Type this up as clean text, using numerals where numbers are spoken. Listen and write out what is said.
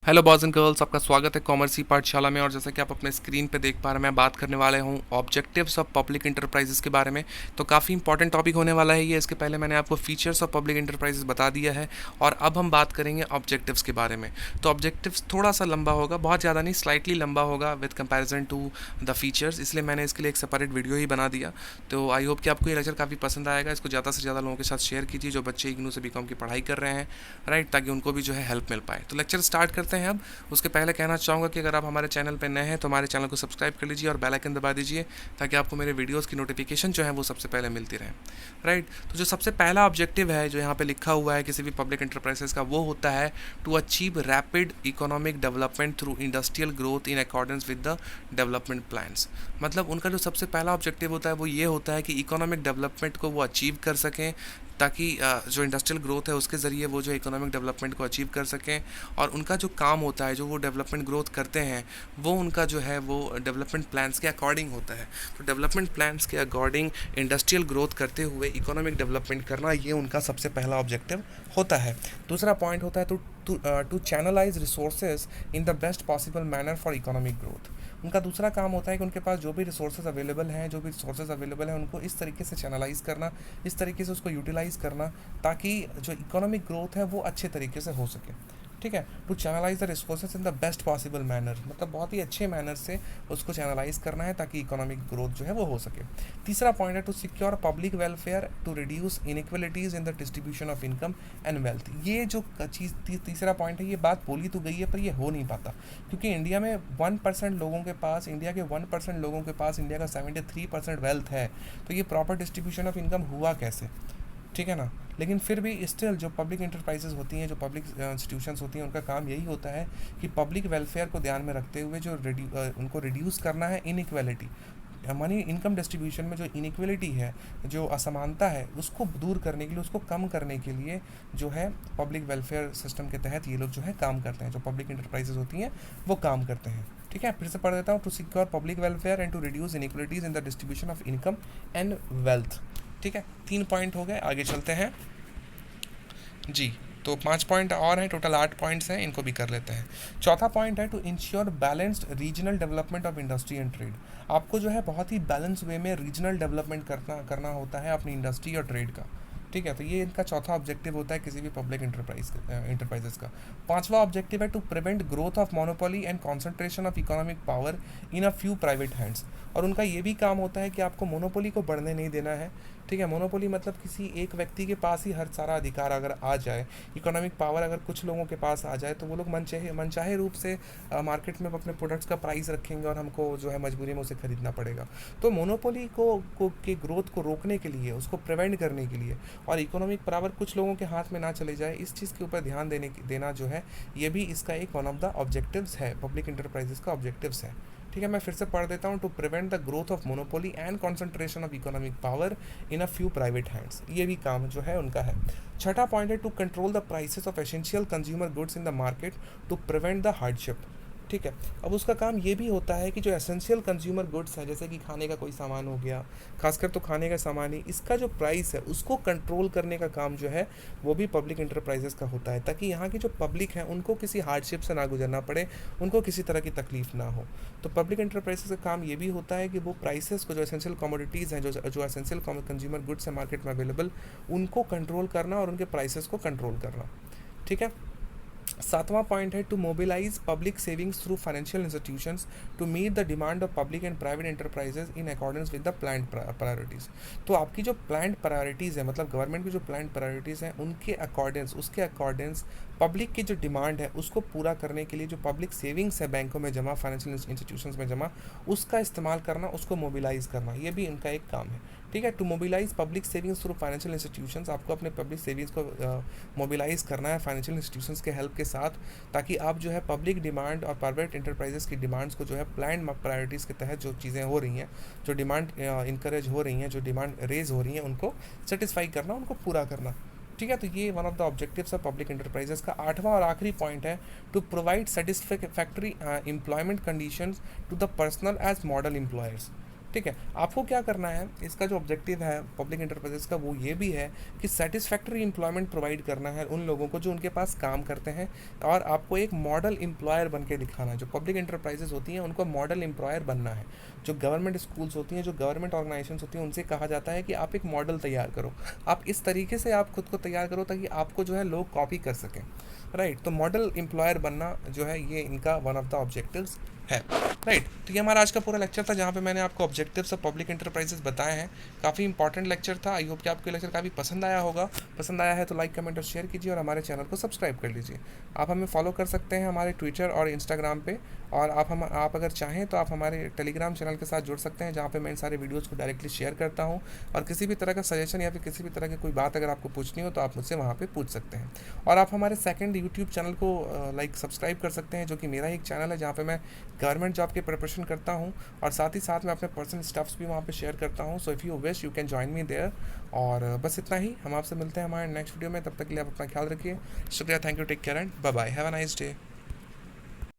Hello boys and girls, आपका स्वागत है कॉमर्स ई पाठशाला में। और जैसा कि आप अपने स्क्रीन पे देख पा रहे हैं, मैं बात करने वाले हूँ ऑब्जेक्टिव्स ऑफ पब्लिक इंटरप्राइजेस के बारे में। तो काफ़ी इंपॉर्टेंट टॉपिक होने वाला है ये। इसके पहले मैंने आपको फीचर्स ऑफ पब्लिक इंटरप्राइजेस बता दिया है और अब हम बात करेंगे ऑब्जेक्टिव्स के बारे में। तो ऑब्जेक्टिव्स थोड़ा सा लंबा होगा, बहुत ज़्यादा नहीं, स्लाइटली लंबा होगा with comparison to the features, इसलिए मैंने इसके लिए एक सेपरेट वीडियो ही बना दिया। तो आई होप कि आपको ये लेक्चर काफ़ी पसंद आएगा। इसको ज़्यादा से ज़्यादा लोगों के साथ शेयर कीजिए जो बच्चे इग्नू से बीकॉम की पढ़ाई कर रहे हैं, राइट, ताकि उनको भी जो है हेल्प मिल पाए। तो लेक्चर स्टार्ट करते हैं अब। उसके पहले कहना चाहूँगा कि अगर आप हमारे चैनल पर नए हैं तो हमारे चैनल को सब्सक्राइब कर लीजिए और बेल आइकन दबा दीजिए ताकि आपको मेरे वीडियोस की नोटिफिकेशन जो है वो सबसे पहले मिलती रहे, राइट। तो जो सबसे पहला ऑब्जेक्टिव है जो यहाँ पे लिखा हुआ है किसी भी पब्लिक इंटरप्राइजेस का, वो होता है to achieve rapid economic development through industrial growth in accordance with the development plans. मतलब उनका जो सबसे पहला ऑब्जेक्टिव होता है वो ये होता है कि इकोनॉमिक डेवलपमेंट को वो अचीव कर सकें, ताकि जो इंडस्ट्रियल ग्रोथ है उसके ज़रिए वो जो इकोनॉमिक डेवलपमेंट को अचीव कर सकें। और उनका जो काम होता है, जो वो डेवलपमेंट ग्रोथ करते हैं, वो उनका जो है वो डेवलपमेंट प्लान्स के अकॉर्डिंग होता है। तो डेवलपमेंट प्लान्स के अकॉर्डिंग इंडस्ट्रियल ग्रोथ करते हुए इकोनॉमिक डेवलपमेंट करना, ये उनका सबसे पहला ऑब्जेक्टिव होता है। दूसरा पॉइंट होता है to channelise resources in the best possible manner for economic growth. उनका दूसरा काम होता है कि उनके पास जो भी रिसोर्सेज अवेलेबल हैं, उनको इस तरीके से चैनलाइज करना, इस तरीके से उसको यूटिलाइज करना ताकि जो इकोनॉमिक ग्रोथ है वो अच्छे तरीके से हो सके। ठीक है, to channelise the resources in the best possible manner, मतलब बहुत ही अच्छे मैनर से उसको चैनलाइज करना है ताकि इकोनॉमिक ग्रोथ जो है वो हो सके। तीसरा पॉइंट है to secure public welfare to reduce inequalities in the distribution of income and wealth. ये जो चीज़ तीसरा पॉइंट है, ये बात बोली तो गई है पर ये हो नहीं पाता, क्योंकि इंडिया में 1% लोगों के पास, इंडिया के 1% लोगों के पास इंडिया का 73% वेल्थ है। तो ये प्रॉपर डिस्ट्रीब्यूशन ऑफ इनकम हुआ कैसे, ठीक है ना। लेकिन फिर भी स्टिल जो पब्लिक इंटरप्राइजेज होती हैं, जो पब्लिक इंस्टीट्यूशंस होती हैं, उनका काम यही होता है कि पब्लिक वेलफेयर को ध्यान में रखते हुए जो उनको रिड्यूस करना है इनइक्वालिटी, मनी इनकम डिस्ट्रीब्यूशन में जो इनइक्वालिटी है, जो असमानता है, उसको दूर करने के लिए, उसको कम करने के लिए जो है पब्लिक वेलफेयर सिस्टम के तहत ये लोग जो है काम करते हैं, जो पब्लिक इंटरप्राइजेज होती हैं वो काम करते हैं। ठीक है, फिर से पढ़ देता हूँ। To secure public welfare and to reduce inequalities in the distribution of income and wealth. ठीक है, 3 पॉइंट हो गए, आगे चलते हैं जी। तो 5 पॉइंट और हैं, टोटल 8 पॉइंट्स हैं, इनको भी कर लेते हैं। चौथा पॉइंट है to ensure balanced regional development of industry and trade. आपको जो है बहुत ही बैलेंस वे में रीजनल डेवलपमेंट करना होता है अपनी इंडस्ट्री और ट्रेड का। ठीक है, तो ये इनका चौथा ऑब्जेक्टिव होता है किसी भी पब्लिक इंटरप्राइजेस का। पांचवा ऑब्जेक्टिव है to prevent growth of monopoly and concentration of economic power in a few private hands. और उनका ये भी काम होता है कि आपको मोनोपोली को बढ़ने नहीं देना है। ठीक है, मोनोपोली मतलब किसी एक व्यक्ति के पास ही हर सारा अधिकार अगर आ जाए, इकोनॉमिक पावर अगर कुछ लोगों के पास आ जाए, तो वो लोग मनचाहे रूप से मार्केट में अपने प्रोडक्ट्स का प्राइस रखेंगे और हमको जो है मजबूरी में उसे खरीदना पड़ेगा। तो मोनोपोली को के ग्रोथ को रोकने के लिए, उसको प्रिवेंट करने के लिए, और इकोनॉमिक पावर कुछ लोगों के हाथ में ना चले जाए, इस चीज़ के ऊपर ध्यान देना जो है, ये भी इसका एक वन ऑफ द ऑब्जेक्टिव्स है, पब्लिक इंटरप्राइजेस का ऑब्जेक्टिव्स है। ठीक है, मैं फिर से पढ़ देता हूँ। To prevent the growth of monopoly and concentration of economic power in a few private hands, ये भी काम जो है उनका है। छठा पॉइंट है to control the prices of essential consumer goods in the market to prevent the hardship. ठीक है, अब उसका काम ये भी होता है कि जो एसेंशियल कंज्यूमर गुड्स हैं, जैसे कि खाने का कोई सामान हो गया, खासकर तो खाने का सामान ही, इसका जो प्राइस है उसको कंट्रोल करने का काम जो है वो भी पब्लिक इंटरप्राइजेस का होता है, ताकि यहाँ की जो पब्लिक है उनको किसी हार्डशिप से ना गुजरना पड़े, उनको किसी तरह की तकलीफ ना हो। तो पब्लिक इंटरप्राइजेस का काम ये भी होता है कि वो प्राइसेस को, जो एसेंशियल कमोडिटीज़ हैं, जो एसेंशियल कंज्यूमर गुड्स हैं मार्केट में अवेलेबल, उनको कंट्रोल करना और उनके प्राइसेस को कंट्रोल करना। ठीक है, सातवां पॉइंट है to mobilise public savings through financial institutions to meet the demand of public and private enterprises in accordance with the planned priorities. तो आपकी जो प्लान्ड प्रायोरिटीज़ है, मतलब गवर्नमेंट की जो प्लान्ड प्रायोरिटीज़ हैं, उसके अकॉर्डेंस पब्लिक की जो डिमांड है उसको पूरा करने के लिए जो पब्लिक सेविंग्स है बैंकों में जमा, फाइनेंशियल इंस्टीट्यूशंस में जमा, उसका इस्तेमाल करना, उसको मोबिलाइज करना, ये भी इनका एक काम है। ठीक है, to mobilise public savings through financial institutions, आपको अपने पब्लिक सेविंग्स को मोबिलाइज करना है फाइनेंशियल इंस्टीट्यूशंस के हेल्प के साथ, ताकि आप जो है पब्लिक डिमांड और प्राइवेट इंटरप्राइजेस की डिमांड्स को जो है प्लान प्रायोरिटीज़ के तहत जो चीज़ें हो रही हैं, जो डिमांड इंकरेज हो रही हैं, जो डिमांड रेज हो रही हैं, उनको सेटिस्फाई करना, उनको पूरा करना। ठीक है, तो ये one of the objectives of public enterprises का। आठवां और आखिरी पॉइंट है to provide satisfactory employment conditions to the personnel as model employers. ठीक है, आपको क्या करना है, इसका जो ऑब्जेक्टिव है पब्लिक इंटरप्राइजेस का वो ये भी है कि सेटिस्फैक्ट्री एम्प्लॉयमेंट प्रोवाइड करना है उन लोगों को जो उनके पास काम करते हैं, और आपको एक मॉडल एम्प्लॉयर बन के दिखाना है। जो पब्लिक इंटरप्राइजेस होती हैं उनको मॉडल एम्प्लॉयर बनना है। जो गवर्नमेंट स्कूल्स होती हैं, जो गवर्नमेंट ऑर्गेनाइजेशंस होती हैं, उनसे कहा जाता है कि आप एक मॉडल तैयार करो, आप इस तरीके से आप खुद को तैयार करो ताकि आपको जो है लोग कॉपी कर सकें। राइट, तो मॉडल एम्प्लॉयर बनना जो है ये इनका वन ऑफ द ऑब्जेक्टिव्स है। राइट, तो ये हमारा आज का पूरा लेक्चर था जहाँ पे मैंने आपको ऑब्जेक्टिव्स ऑफ पब्लिक इंटरप्राइजेस बताए हैं। काफ़ी इंपॉर्टेंट लेक्चर था। आई होप कि आपको लेक्चर काफ़ी पसंद आया होगा। पसंद आया है तो लाइक, कमेंट और शेयर कीजिए, और हमारे चैनल को सब्सक्राइब कर लीजिए। आप हमें फॉलो कर सकते हैं हमारे ट्विटर और इंस्टाग्राम पे, और आप अगर चाहें तो आप हमारे टेलीग्राम चैनल के साथ जुड़ सकते हैं, जहाँ पे मैं इन सारे वीडियोज़ को डायरेक्टली शेयर करता हूँ। और किसी भी तरह का सजेशन या फिर किसी भी तरह की कोई बात अगर आपको पूछनी हो तो आप मुझसे वहाँ पर पूछ सकते हैं। और आप हमारे सेकंड यूट्यूब चैनल को सब्सक्राइब कर सकते हैं, जो कि मेरा एक चैनल है जहाँ पे मैं गवर्नमेंट जॉब की प्रिपरेशन करता हूँ, और साथ ही साथ मैं अपने पर्सनल स्टफ्स भी वहाँ पे शेयर करता हूँ। So if you wish you can join me there. और बस इतना ही, हम आपसे मिलते हैं हमारे नेक्स्ट वीडियो में। तब तक के लिए आप अपना ख्याल रखिए। शुक्रिया, thank you, take care and bye bye, have a nice day.